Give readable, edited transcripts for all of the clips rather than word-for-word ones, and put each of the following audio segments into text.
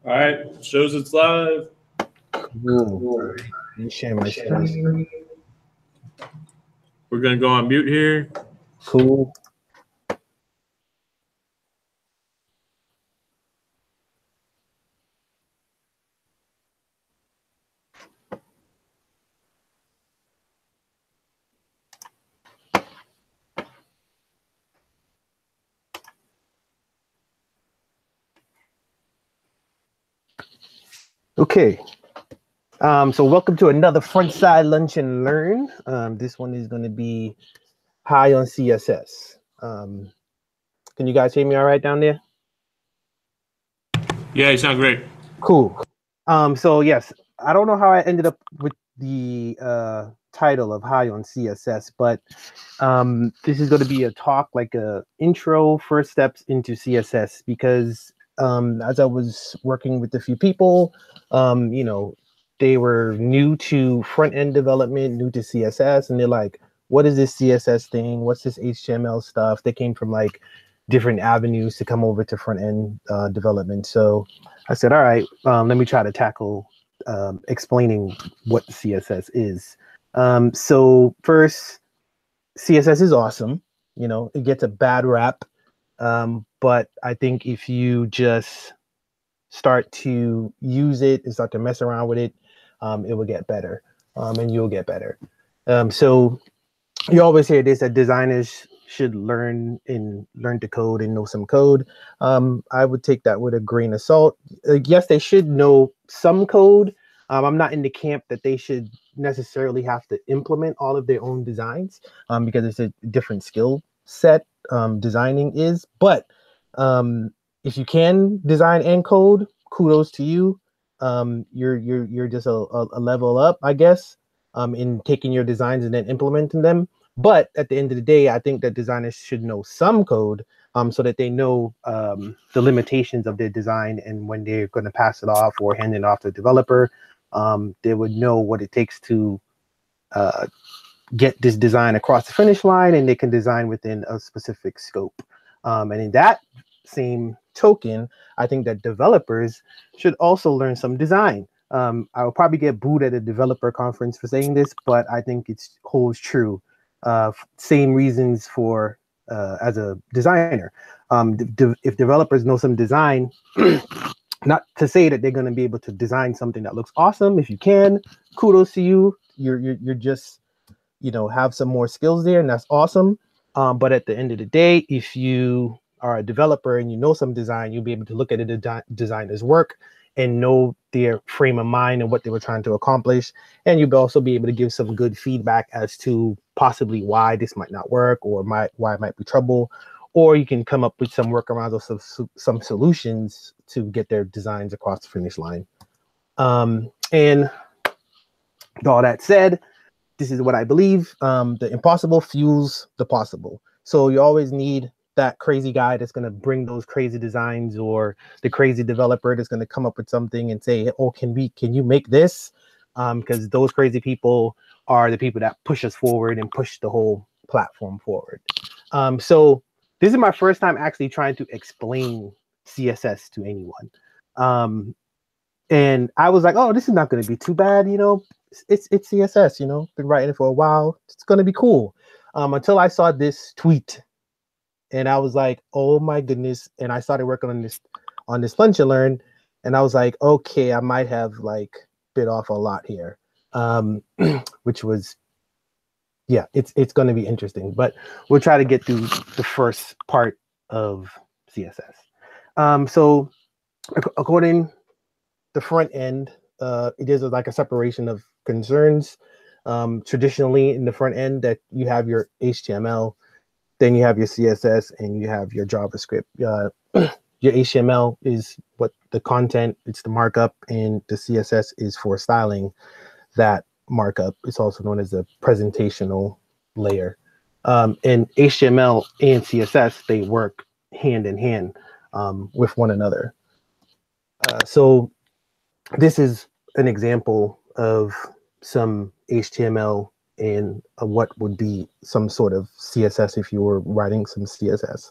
All right, shows it's live. Cool. Let me share my screen. We're gonna go on mute here. Cool. Okay. So welcome to another Frontside Lunch and Learn. This one is going to be high on CSS. Can you guys hear me all right down there? Yeah, you sound great. Cool. So yes, I don't know how I ended up with the title of high on CSS, but this is going to be a talk, like a intro, first steps into CSS, because as I was working with a few people, you know, they were new to front end development, new to CSS, and they're like, what is this CSS thing? What's this HTML stuff? They came from like different avenues to come over to front end development. So I said, all right, let me try to tackle explaining what CSS is. So first, CSS is awesome. You know, it gets a bad rap. But I think if you just start to use it and start to mess around with it, it will get better, and you'll get better. So you always hear this, that designers should learn to code and know some code. I would take that with a grain of salt. Yes, they should know some code. I'm not in the camp that they should necessarily have to implement all of their own designs, because it's a different skill set, designing is. But if you can design and code, kudos to you. You're just a level up, I guess, in taking your designs and then implementing them. But at the end of the day, I think that designers should know some code, so that they know the limitations of their design, and when they're going to pass it off or hand it off to the developer, they would know what it takes to get this design across the finish line, and they can design within a specific scope. And in that same token, I think that developers should also learn some design. I will probably get booed at a developer conference for saying this, but I think it holds true. Same reasons for as a designer. If developers know some design, not to say that they're going to be able to design something that looks awesome. If you can, kudos to you. You're just, you know, have some more skills there, and that's awesome. But at the end of the day, if you are a developer and you know some design, you'll be able to look at a designer's work and know their frame of mind and what they were trying to accomplish. And you'll also be able to give some good feedback as to possibly why this might not work, or why it might be trouble. Or you can come up with some workarounds or some solutions to get their designs across the finish line. And with all that said, this is what I believe. The impossible fuels the possible. So you always need that crazy guy that's going to bring those crazy designs, or the crazy developer that's going to come up with something and say, oh, can you make this? Because those crazy people are the people that push us forward and push the whole platform forward. So this is my first time actually trying to explain CSS to anyone. And I was like, oh, this is not going to be too bad, you know. It's CSS, you know, been writing it for a while. It's going to be cool. Until I saw this tweet, and I was like, oh my goodness. And I started working on this lunch and learn, and I was like, okay, I might have like bit off a lot here, which was, yeah, it's going to be interesting. But we'll try to get through the first part of CSS. So according the front end, it is like a separation of concerns. Traditionally in the front end, that you have your HTML, then you have your CSS, and you have your JavaScript. Your HTML is what the content, it's the markup, and the CSS is for styling that markup. It's also known as a presentational layer. And HTML and CSS, they work hand in hand with one another. So this is an example of some HTML and what would be some sort of CSS if you were writing some CSS.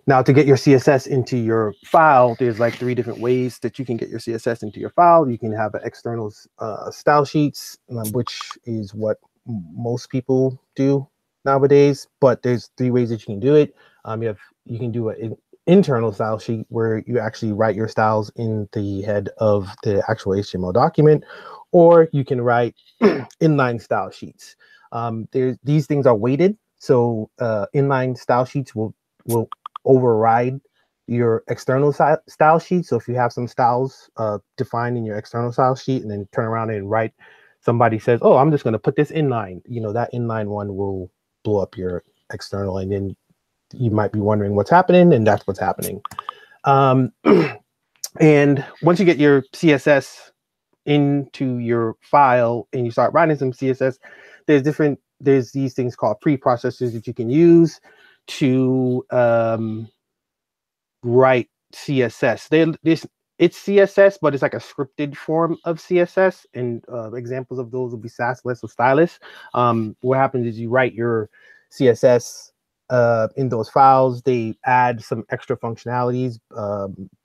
Now, to get your CSS into your file, there's like 3 different ways that you can get your CSS into your file. You can have an external style sheets, which is what most people do nowadays. But there's 3 ways that you can do it. You can do an internal style sheet where you actually write your styles in the head of the actual HTML document, or you can write inline style sheets. These things are weighted, so inline style sheets will override your external style sheet. So if you have some styles defined in your external style sheet and then turn around and write, somebody says, oh, I'm just going to put this inline, that inline one will blow up your external, and then you might be wondering what's happening, and that's what's happening. And once you get your CSS into your file and you start writing some CSS, there's these things called preprocessors that you can use to write CSS. It's CSS, but it's like a scripted form of CSS, and examples of those will be Sassless or Stylus. What happens is you write your CSS in those files. They add some extra functionalities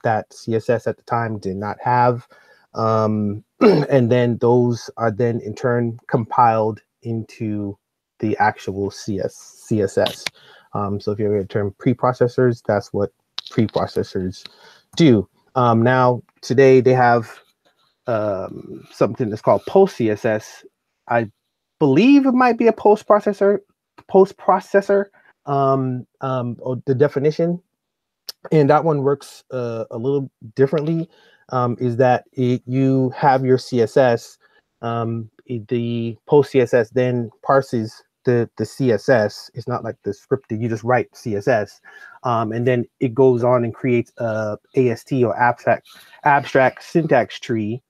that CSS at the time did not have. And then those are then in turn compiled into the actual CSS. So if you have a term preprocessors, that's what preprocessors do. Now today they have something that's called post CSS. I believe it might be a post processor, or the definition, and that one works a little differently. Is that you have your CSS, the post CSS then parses the CSS. It's not like the scripted, you just write CSS, and then it goes on and creates a AST or abstract syntax tree,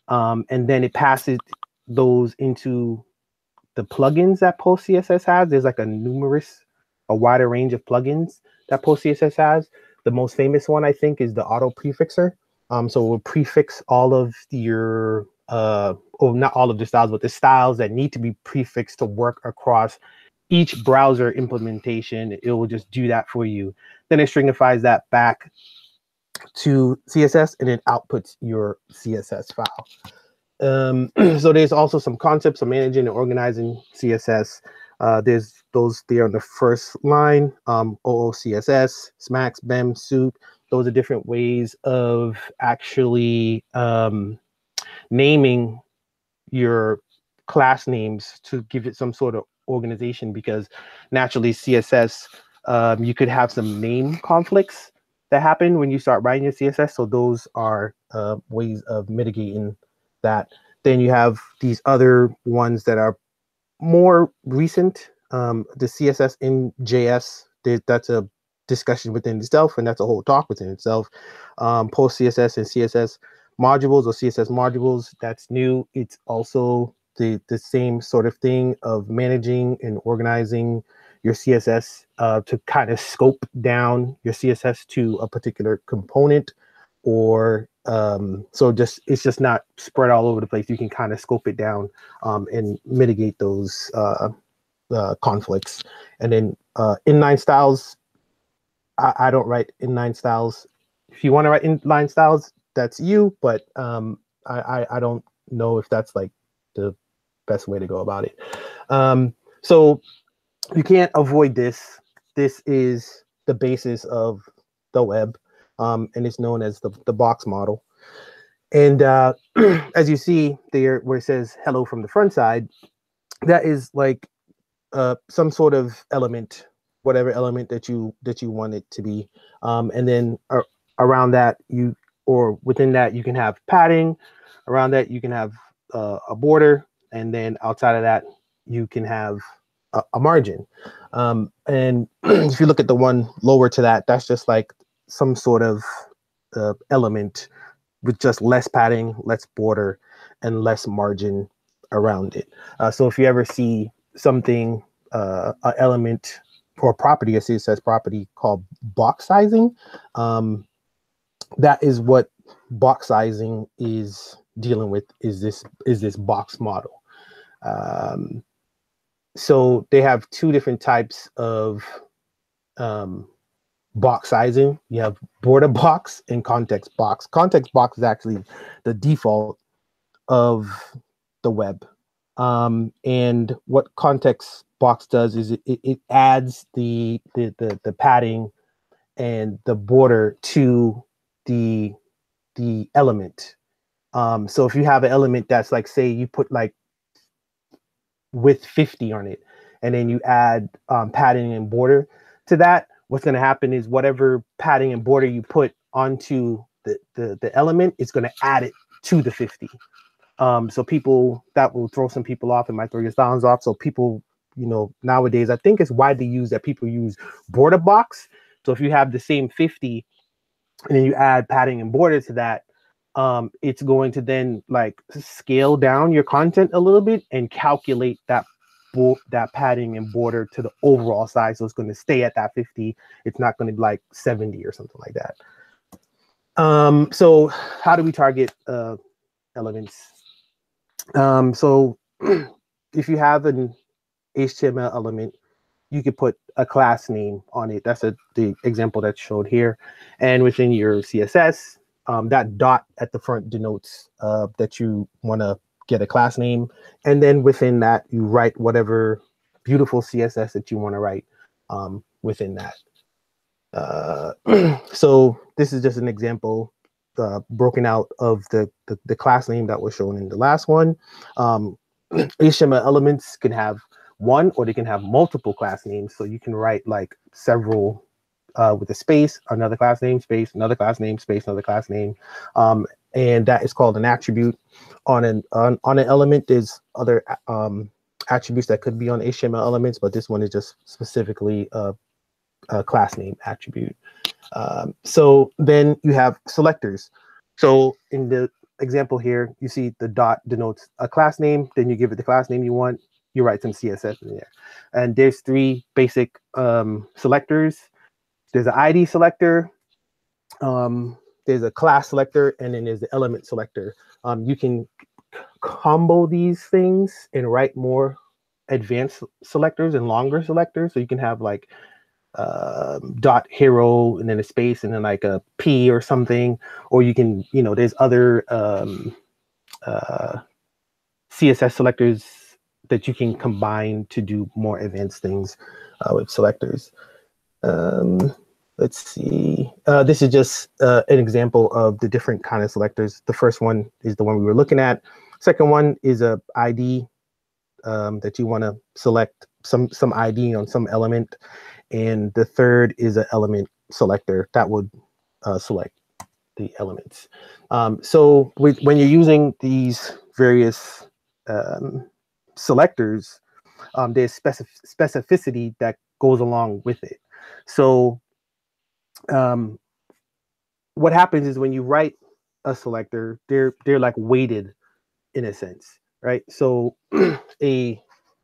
and then it passes those into the plugins that post CSS has. There's like a wider range of plugins that post CSS has. The most famous one, I think, is the auto prefixer. So it will prefix all of your not all of the styles, but the styles that need to be prefixed to work across each browser implementation. It will just do that for you. Then it stringifies that back to CSS, and it outputs your CSS file. So there's also some concepts of managing and organizing CSS. There's those there on the first line, OOCSS, SMAX, BEM, SUIT. Those are different ways of actually naming your class names to give it some sort of organization, because naturally CSS, you could have some name conflicts that happen when you start writing your CSS. So those are ways of mitigating that. Then you have these other ones that are more recent. The CSS in JS, that's a discussion within itself, and that's a whole talk within itself. Post CSS and CSS modules or CSS modules, that's new. It's also the same sort of thing of managing and organizing your CSS to kind of scope down your CSS to a particular component, or so it's just not spread all over the place. You can kind of scope it down and mitigate those conflicts. And then inline styles, I don't write inline styles. If you want to write inline styles, that's you, but I don't know if that's like the best way to go about it. So you can't avoid this. This is the basis of the web, and it's known as the box model. And as you see there, where it says hello from the front side, that is like some sort of element, whatever element that you want it to be. And then around that, or within that, you can have padding. Around that, you can have a border, and then outside of that, you can have a margin. And if you look at the one lower to that, that's just like some sort of element with just less padding, less border, and less margin around it. So if you ever see something, an element or property, a CSS property called box sizing, that is what box sizing is dealing with, is this box model. So they have 2 different types of box sizing. You have border box and context box. Context box is actually the default of the web. And what context box does is it adds the padding and the border to the element. So if you have an element that's like, say you put like width 50 on it, and then you add padding and border to that, what's going to happen is whatever padding and border you put onto the element, it's going to add it to the 50. So people, that will throw some people off. It might throw your styles off. So people, nowadays, I think it's widely used that people use border box. So if you have the same 50 and then you add padding and border to that, it's going to then like scale down your content a little bit and calculate that padding and border to the overall size. So it's going to stay at that 50. It's not going to be like 70 or something like that. So how do we target elements? So if you have an HTML element, you could put a class name on it. That's the example that's showed here. And within your CSS, that dot at the front denotes that you want to get a class name. And then within that, you write whatever beautiful CSS that you want to write within that. So this is just an example broken out of the class name that was shown in the last one. HTML elements can have one, or they can have multiple class names. So you can write like several with a space, another class name, space, another class name, space, another class name. And that is called an attribute. On an element, there's other attributes that could be on HTML elements, but this one is just specifically a class name attribute. So then you have selectors. So in the example here, you see the dot denotes a class name, then you give it the class name you want, you write some CSS in there. And there's three basic selectors. There's an ID selector, there's a class selector, and then there's the element selector. You can combo these things and write more advanced selectors and longer selectors. So you can have like dot hero and then a space and then like a P or something, or you can, there's other CSS selectors that you can combine to do more advanced things with selectors. Let's see. This is just an example of the different kind of selectors. The first one is the one we were looking at. Second one is a ID that you want to select some ID on some element. And the third is an element selector that would select the elements. So when you're using these various selectors, there's specificity that goes along with it. So what happens is when you write a selector, they're like weighted in a sense, right? So a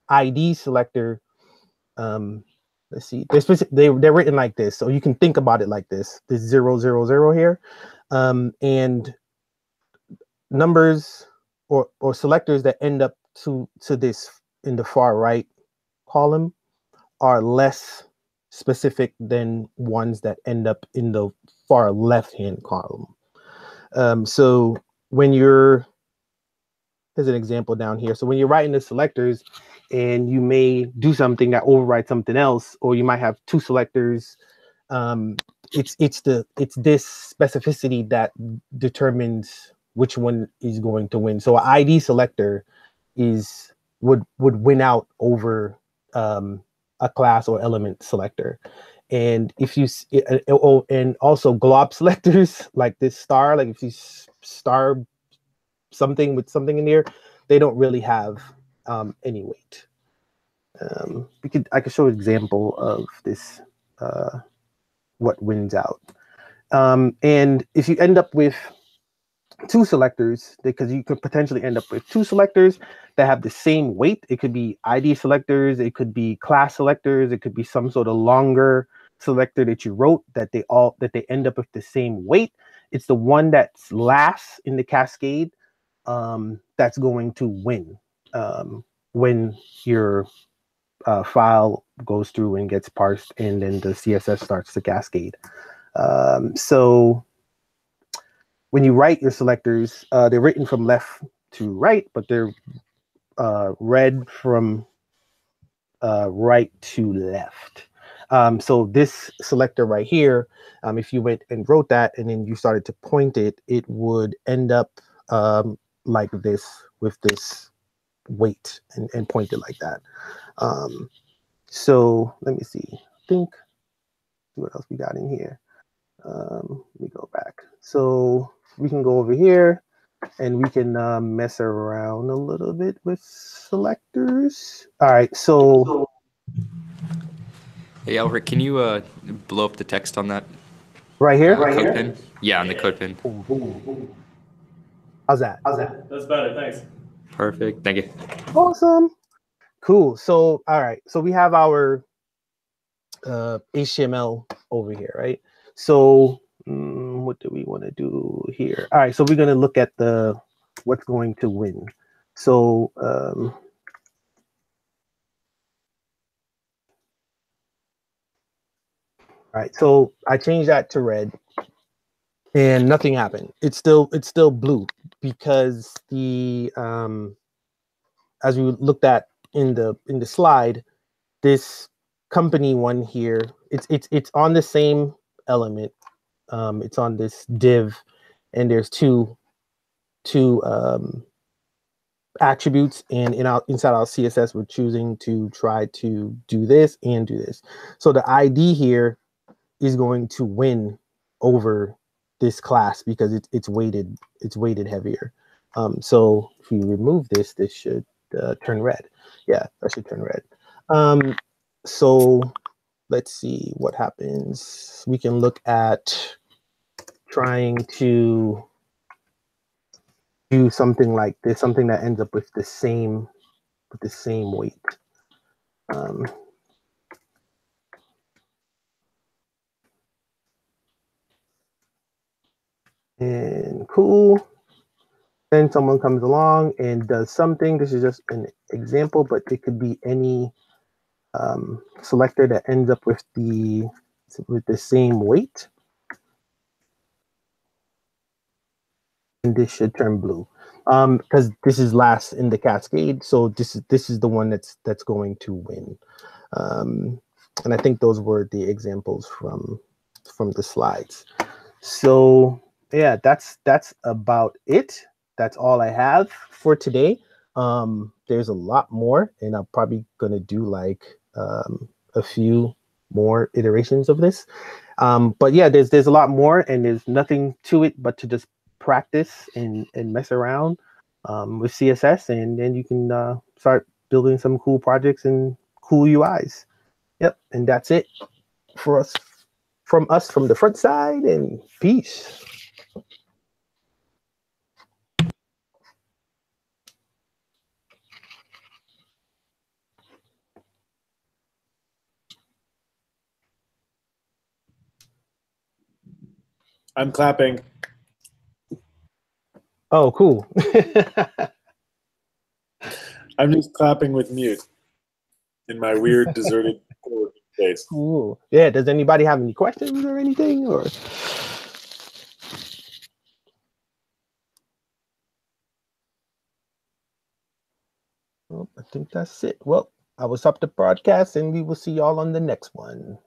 ID selector, let's see, they're written like this. So you can think about it like this 0, 0, 0 here. And numbers or selectors that end up to this in the far right column are less specific than ones that end up in the far left-hand column. So when you're, there's an example down here. So when you're writing the selectors and you may do something that overrides something else, or you might have two selectors, it's this specificity that determines which one is going to win. So an ID selector would win out over a class or element selector. And if you and also glob selectors like this star, like if you star something with something in there, they don't really have any weight. I could show an example of this, what wins out. And if you end up with two selectors, because you could potentially end up with two selectors that have the same weight. It could be ID selectors, it could be class selectors, it could be some sort of longer selector that you wrote that they end up with the same weight. It's the one that's last in the cascade that's going to win when you're file goes through and gets parsed, and then the CSS starts to cascade. So when you write your selectors, they're written from left to right, but they're read from right to left. So this selector right here, if you went and wrote that and then you started to point it, it would end up like this with this weight and point it like that. So let me see. I think what else we got in here. Let me go back. So we can go over here and we can mess around a little bit with selectors. All right, so Hey, Albert, can you blow up the text on that right here. code pin? Yeah, on the code pin. How's that? That's better. Thanks. Perfect. Thank you. Awesome. Cool. So, all right. So we have our HTML over here, right? So what do we want to do here? All right. So we're going to look at the what's going to win. So all right. So I changed that to red, and nothing happened. It's still blue because the as we looked at in the slide, this company one here, it's on the same element. It's on this div, and there's two attributes, and inside our CSS, we're choosing to try to do this and do this. So the ID here is going to win over this class because it's weighted heavier. So if we remove this, this should turn red. Yeah, that should turn red. So let's see what happens. We can look at trying to do something like this, something that ends up with the same weight. And cool. Then someone comes along and does something. This is just an example, but it could be any selector that ends up with the same weight. And this should turn blue because this is last in the cascade. So this is the one that's going to win. And I think those were the examples from the slides. So yeah, that's about it. That's all I have for today. There's a lot more, and I'm probably gonna do like a few more iterations of this. But yeah, there's a lot more, and there's nothing to it but to just practice and mess around with CSS, and then you can start building some cool projects and cool UIs. Yep, and that's it for us from the front side, and peace. I'm clapping. Oh, cool. I'm just clapping with mute in my weird deserted space. Cool. Yeah, does anybody have any questions or anything? Or well, I think that's it. Well, I will stop the broadcast, and we will see y'all on the next one.